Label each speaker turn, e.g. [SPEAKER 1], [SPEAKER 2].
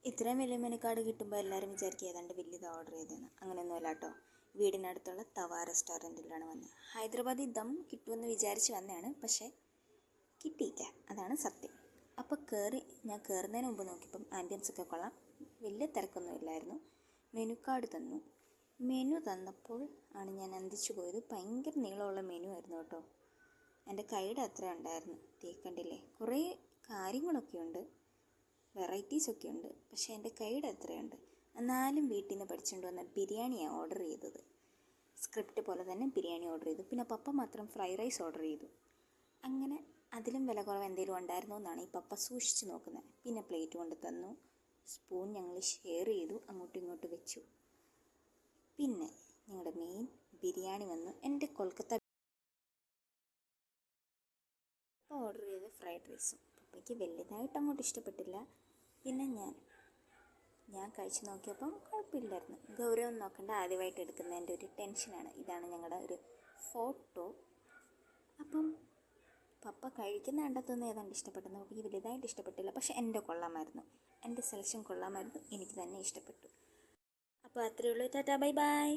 [SPEAKER 1] ഇത്രയും വലിയ മെനുക്കാർഡ് കിട്ടുമ്പോൾ എല്ലാവരും വിചാരിക്കുക ഏതാണ്ട് വലിയത് ഓർഡർ ചെയ്തതെന്ന്. അങ്ങനെയൊന്നുമല്ല കേട്ടോ. വീടിനടുത്തുള്ള തവ റെസ്റ്റോറൻറ്റിലാണ് വന്നത്. ഹൈദരാബാദി ദം കിട്ടുമെന്ന് വിചാരിച്ച് വന്നതാണ്, പക്ഷേ കിട്ടിയില്ല. അതാണ് സത്യം. അപ്പോൾ ഞാൻ കയറുന്നതിന് മുമ്പ് നോക്കിയപ്പം ആംബിയൻസ് ഒക്കെ കൊള്ളാം, വലിയ തിരക്കൊന്നും ഇല്ലായിരുന്നു. മെനു കാർഡ് തന്നു. മെനു തന്നപ്പോൾ ആണ് ഞാൻ അന്തിച്ചു പോയത്. ഭയങ്കര നീളമുള്ള മെനു ആയിരുന്നു കേട്ടോ. എൻ്റെ കൈയുടെ അത്ര ഉണ്ടായിരുന്നു. കണ്ടില്ലേ, കുറേ കാര്യങ്ങളൊക്കെ ഉണ്ട്, വെറൈറ്റീസൊക്കെ ഉണ്ട്, പക്ഷേ എൻ്റെ കൈയുടെ അത്രയുണ്ട്. എന്നാലും വീട്ടിൽ നിന്ന് പഠിച്ചുകൊണ്ട് വന്ന ബിരിയാണിയാണ് ഓർഡർ ചെയ്തത്. സ്ക്രിപ്റ്റ് പോലെ തന്നെ ബിരിയാണി ഓർഡർ ചെയ്തു. പിന്നെ പപ്പ മാത്രം ഫ്രൈഡ് റൈസ് ഓർഡർ ചെയ്തു. അങ്ങനെ അതിലും വില കുറവ് എന്തെങ്കിലും ഉണ്ടായിരുന്നോ എന്നാണ് ഈ പപ്പ സൂക്ഷിച്ച് നോക്കുന്നത്. പിന്നെ പ്ലേറ്റ് കൊണ്ട് തന്നു, സ്പൂൺ ഞങ്ങൾ ഷെയർ ചെയ്തു, അങ്ങോട്ടും ഇങ്ങോട്ടും വെച്ചു. പിന്നെ ഞങ്ങളുടെ മെയിൻ ബിരിയാണി വന്നു. എൻ്റെ കൊൽക്കത്ത ഓർഡർ ചെയ്ത ഫ്രൈഡ് റൈസും പപ്പയ്ക്ക് വലുതായിട്ട് അങ്ങോട്ട് ഇഷ്ടപ്പെട്ടില്ല. പിന്നെ ഞാൻ കഴിച്ച് നോക്കിയപ്പം കുഴപ്പമില്ലായിരുന്നു. ഗൗരവം നോക്കണ്ട, ആദ്യമായിട്ട് എടുക്കുന്നതിൻ്റെ ഒരു ടെൻഷനാണ്. ഇതാണ് ഞങ്ങളുടെ ഒരു ഫോട്ടോ. അപ്പം പപ്പ കഴിക്കുന്ന കണ്ടത്തൊന്നും ഏതാണ്ട് ഇഷ്ടപ്പെട്ടെന്ന്. പപ്പയ്ക്ക് വലുതായിട്ട് ഇഷ്ടപ്പെട്ടില്ല, പക്ഷെ എൻ്റെ കൊള്ളാമായിരുന്നു. എൻ്റെ സെലക്ഷൻ കൊള്ളാമായിരുന്നു, എനിക്ക് തന്നെ ഇഷ്ടപ്പെട്ടു. അപ്പോൾ അത്രയേ ഉള്ളൂ. Tata, bye bye.